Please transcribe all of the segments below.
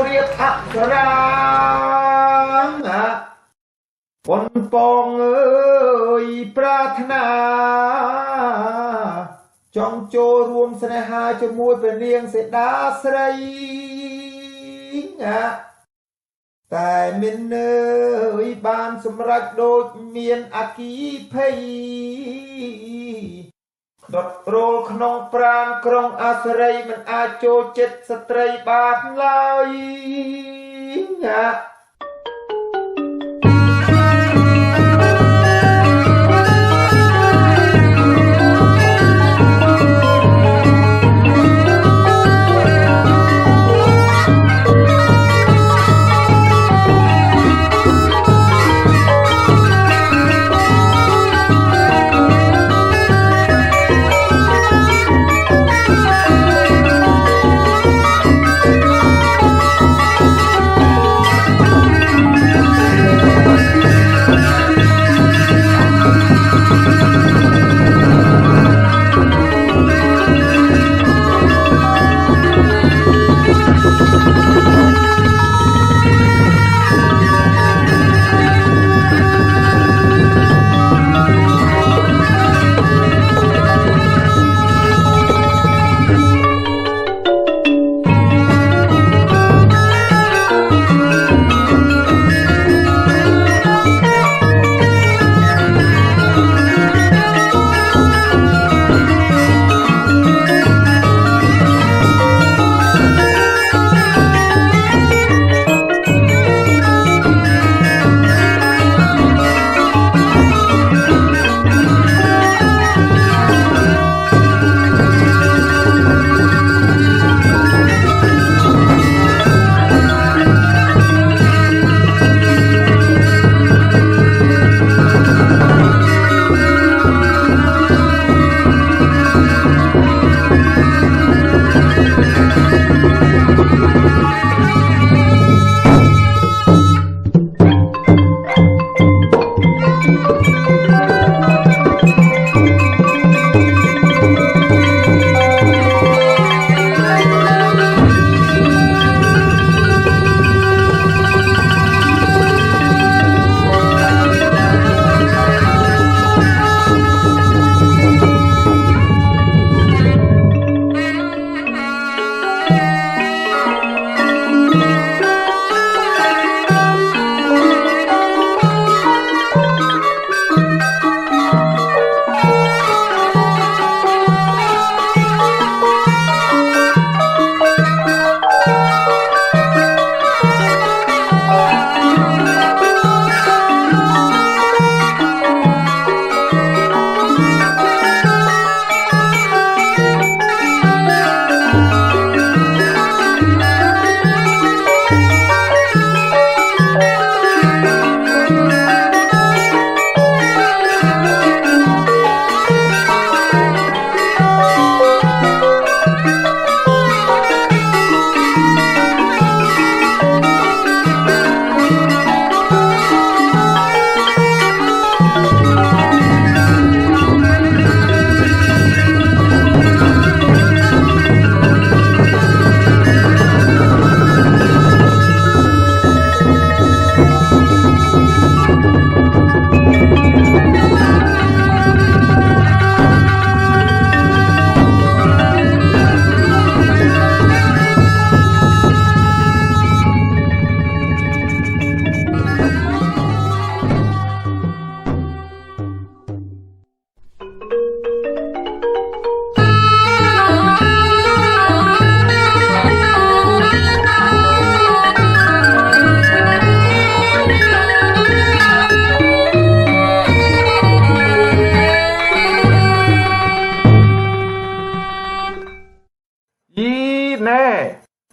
រៀបអប្សរាប៉ុនពងអើយប្រាថ្នាចង់ចូលរួមស្នេហាជាមួយព្រះនាងសេតាស្រីតែមានអើយបានសម្រេចដូចមានអគីភ័យដុតរោលក្នុងប្រាណក្រុងអាសរីមិនអាចចូលចិត្តស្ត្រីបានឡើយ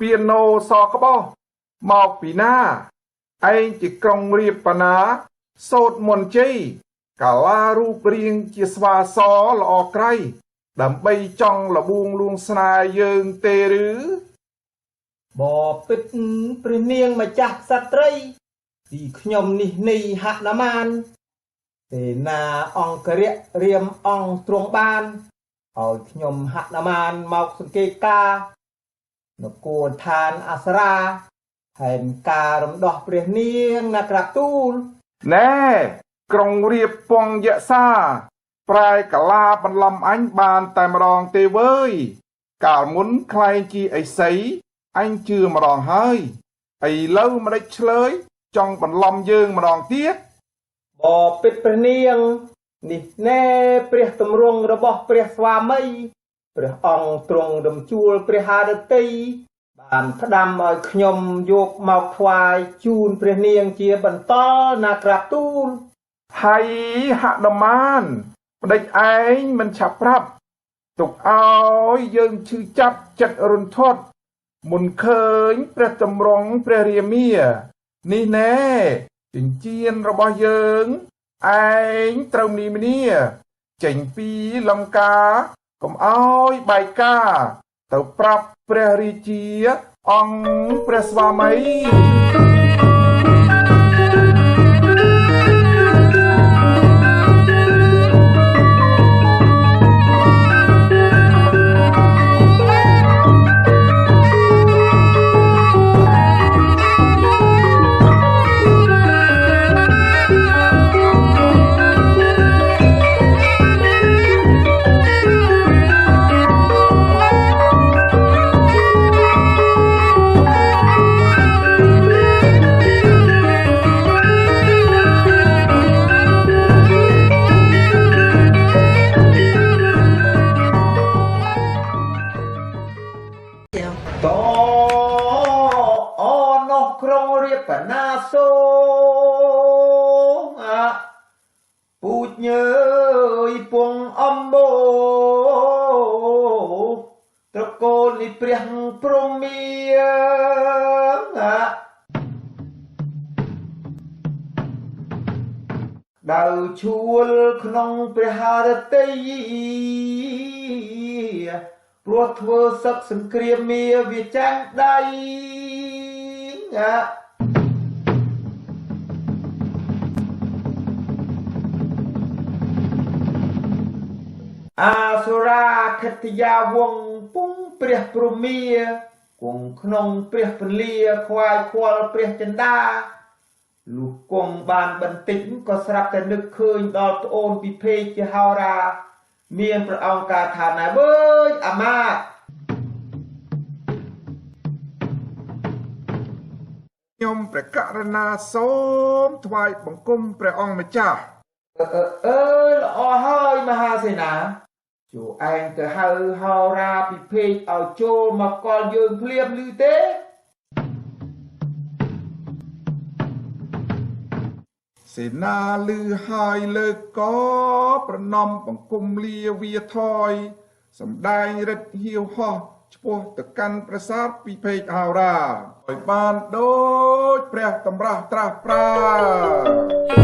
ពីណូសក្បោះមកពីណាឯងជាក្រុងរៀបបាណាសូត្រមន្តជ័យកាឡារូបរាងជាស្វាសល្អក្រៃដើម្បីចង់លបួងលួងស្នេហ៍យើងទេឬបពិតព្រះនាងម្ចាស់ក្សត្រីទីខ្ញុំនេះនៃហនុមានទេណាអង្គរៈរៀមអង្គទ្រង់បានឲ្យខ្ញុំហនុមានមកសង្កេតការនគរឋានអសរា ហើយការរំដោះព្រះនាងណាក្រាបទូល ណែក្រុងរៀបពងយក្សាប្រែកាឡាបន្លំអញបានតែម្ដងទេវើយកាលមុនខ្លែងជាឥសីអញជឿម្ដងហើយឥឡូវមិនដេចឆ្លើយចង់បន្លំយើងម្ដងទៀត បពិតព្រះនាងនេះណែព្រះទម្រង់របស់ព្រះស្វាមីព្រះអង្គទ្រង់រំជួលព្រះハរតីបានផ្ដាំឲ្យខ្ញុំយកមកថ្វាយជូនព្រះនាងជាបន្តណាក្រាបទូល ហើយហនុមានម្ដេចឯងមិនឆាប់ប្រាប់ទុកឲ្យយើងឈឺចាប់ចិត្តរន្ធត់មុនឃើញព្រះតម្រង់ព្រះរាមានេះណែចិញ្ចៀនរបស់យើងឯងត្រូវនីមនីចេញពីលង្កាកុំឲ្យបែកការទៅប្រាប់ព្រះរាជាអង្គព្រះស្វាមី តអូនោះក្រុងរៀបបណាសូពូជញើយពងអំបូត្រកូលនេះព្រះព្រហ្មាដៅជួលក្នុងព្រះハរតីព្រោះធ្វើសឹកសង្គ្រាមមាវាចាញ់ដៃអាសុរាខិតយាវងពុងព្រះព្រហ្មាគង់ក្នុងព្រះពលាខ្វាយខ្វល់ព្រះចិន្តាលុះគង់បានបន្តិចក៏ស្រាប់តែនឹកឃើញដល់ត្អូនពិភេកជាហោរាមានព្រះអង្គការថាណែវើយអាមាត្យខ្ញុំព្រះករុណាសូមថ្វាយបង្គំព្រះអង្គម្ចាស់ ល្អហើយមហាសេនាជួឯងទៅហៅហោរាពិភេកឲ្យចូលមកកល់យើងភ្លាមឮទេ សេនាលឺហើយលើកកប្រណំបង្គំលាវាថយសម្ដែងរិទ្ធហៀវហោះឆ្ពោះទៅកាន់ប្រាសាទពិភេកហោរាឲ្យបានដូចព្រះតម្រាស់ត្រាស់ប្រា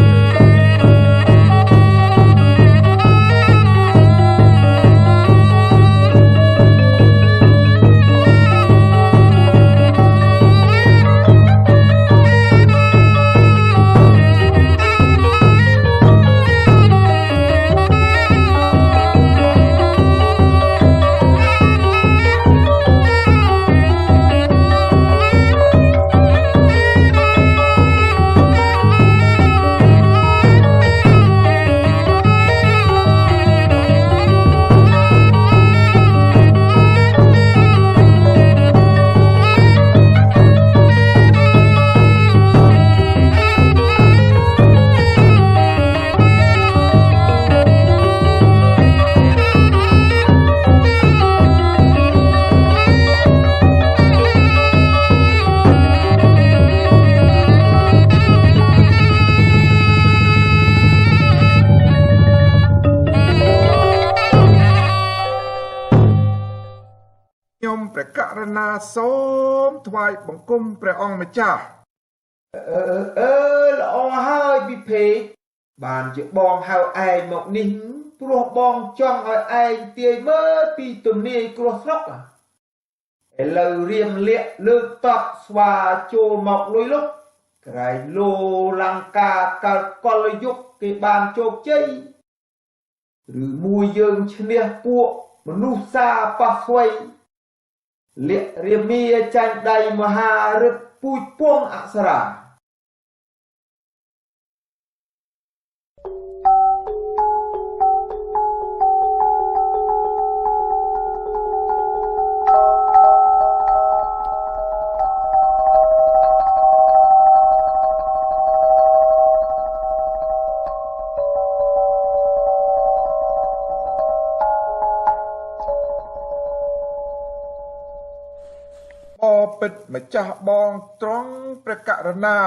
ខ្ញុំព្រះករុណាសូមថ្វាយបង្គំព្រះអង្គម្ចាស់ ល្អហើយពិភេកបានជាបងហៅឯងមកនេះព្រោះបងចង់ឲ្យឯងទាយមើលពីទំនាយគ្រោះស្រុកឥឡូវរៀមលាក់លើកតក់ស្វាចូលមកលុយលុកក្រែងលោលង្កាកលយុគគេបានជោគជ័យឬមួយយើងឈ្នះពួកមនុស្សសាប៉ះស្វ័យលាក់រាមាចាញ់ដៃមហាឫទ្ធ ពូជពងអប្សរាពិតម្ចាស់បងត្រង់ព្រះករុណា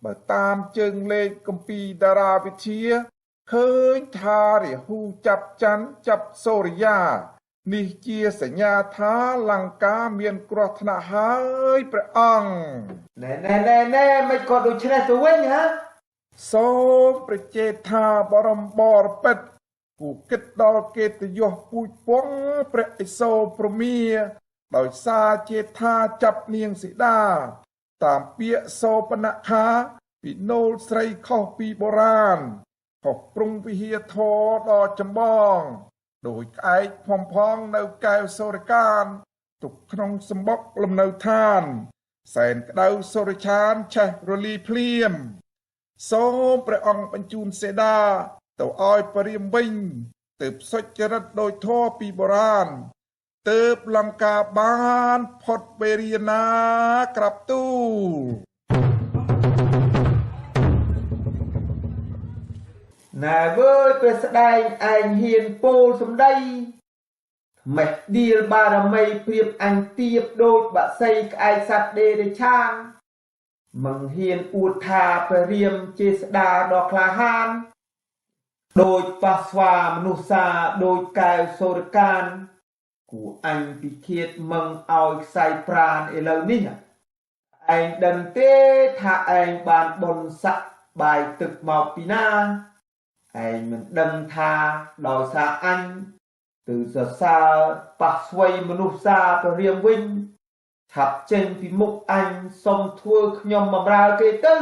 បើតាមជើងលេខគម្ពីរតារាវិទ្យាឃើញថារាហូចាប់ច័ន្ទចាប់សូរិយានេះជាសញ្ញាថាលង្កាមានគ្រោះថ្នាក់ហើយព្រះអង្គណែមិនក៏ដូច្នេះទៅវិញហ៎សូមព្រះចេថាបរមបរពិតគូគិតដល់កិត្តិយសពូជពងព្រះឥសូរព្រមាដោយសារចេថាចាប់នាងសីតាតាមពាក្យសោបនខាពីណូលស្រីខុសពីបុរាណខុសព្រំវិហារធរដល់ចម្បងដោយក្អែកផងនៅកែវសូរិកានទុកក្នុងសម្បុកលំនៅឋានសែនក្តៅសូរិឆានឆេះរលីភ្លៀមសូមព្រះអង្គបញ្ជូនសេដាទៅឲ្យព្រាហ្មណ៍វិញទើបសុចរិតដោយធម៌ពីបុរាណទើបលង្កាបានផុតវេរាណាក្រាបទូលណែវើយព្រះស្ដែងឯងហ៊ានពោលសម្ដីម៉េះឌៀលបារមីព្រៀបអញទៀបដូចបក្សីក្អែកសត្វដេរឆានមិនហ៊ានអួតថាព្រះរាមជាស្ដាដ៏ក្លាហានដូចប៉ះស្វាមនុស្សសាដូចកែវសូរកានគូអញពិឃាតមឹងឲ្យខ្សែប្រាណឥឡូវនេះឯងដឹងទេថាឯងបានបុណ្យស័ក្តិបាយទឹកមកពីណាឯងមិនដឹងថាដោយសារអញទើបសរសើរប៉ះស្វ័យមនុស្សសាព្រះរាមវិញឆាប់ចេញពីមុខអញសុំធ្វើខ្ញុំបម្រើគេទៅ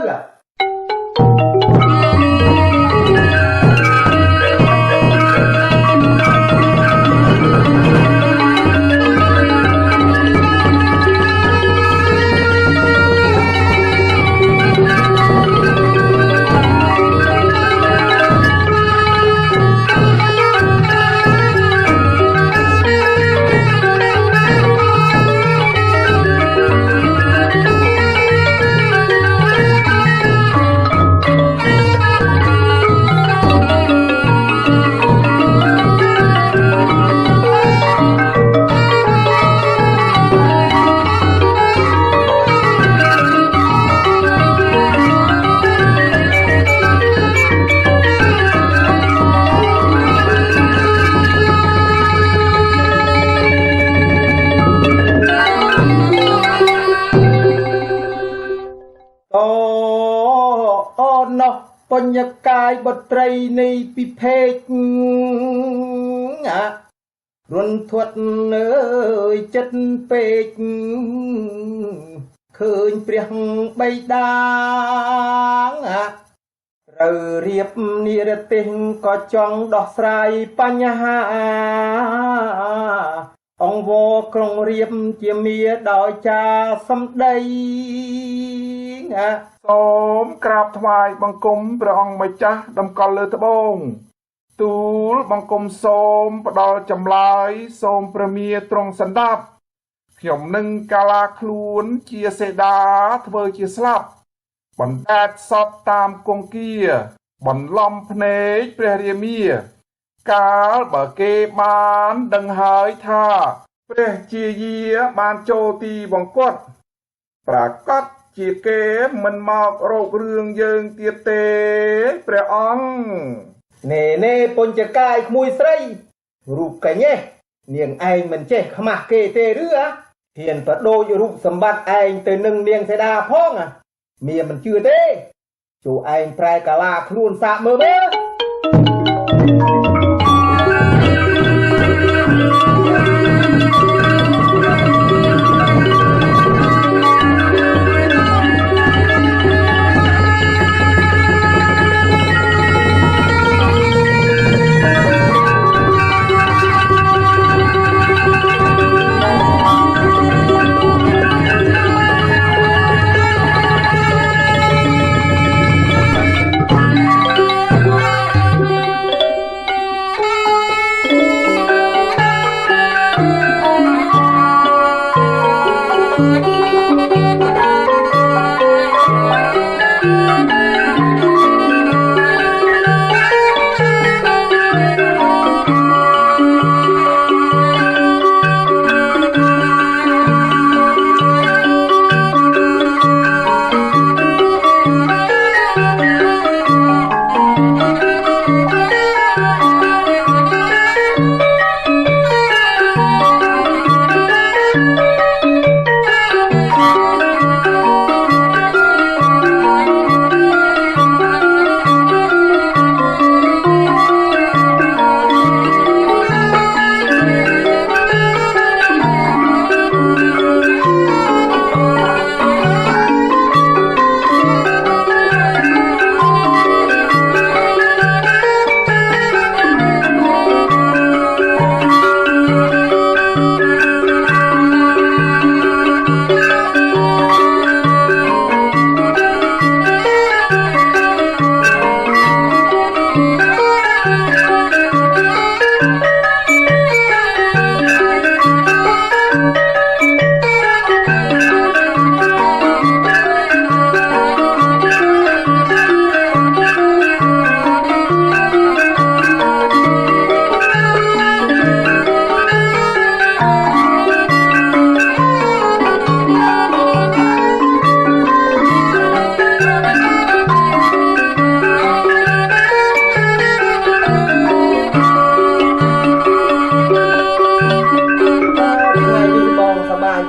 បញ្ញកាយបុត្រីនៃពិភេករុនធាត់អើយចិត្តពេកឃើញព្រះបិតាត្រូវរៀបនិរទេសក៏ចង់ដោះស្រាយបញ្ហាអង្គវរក្រុងរៀបជាមាដោយចាសម្ដីសូមក្រាបថ្វាយបង្គំព្រះអង្គម្ចាស់តម្កល់លើត្បូងទូលបង្គំសូមផ្ដល់ចម្លើយសូមព្រះមាទ្រង់សន្តាប់ខ្ញុំនឹងកាឡាខ្លួនជាសេដាធ្វើជាស្លាប់បណ្ដែតសពតាមគង្គគាបន្លំភ្នែកព្រះរាមាកាលបើគេបានដឹងហើយថាព្រះជាយាបានចូលទីបង្គត់ប្រកាសជាគេមិនមករោគរឿងយើងទៀតទេព្រះអង្គណែពញ្ចកាយក្មួយស្រីរូបកញ្ញេះនាងឯងមិនចេះខ្មាស់គេទេឬហ៊ានបដូររូបសម្បត្តិឯងទៅនឹងនាងសេដាផងមានមិនជឿទេចូលឯងប្រែកាឡាខ្លួនសាកមើល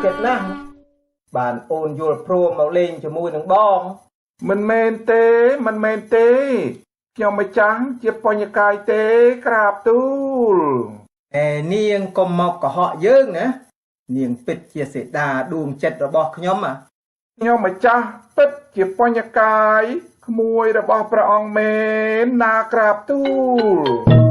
ចិត្តណាស់បានអូនយល់ព្រមមកលេងជាមួយនឹងបង មិនមែនទេខ្ញុំម្ចាស់ជាបញ្ញកាយទេក្រាបទូល នាងកុំមកកុហកយើងណានាងពិតជាសេតាដួងចិត្តរបស់ខ្ញុំ ខ្ញុំម្ចាស់ពិតជាបញ្ញកាយក្មួយរបស់ព្រះអង្គមែនណាក្រាបទូល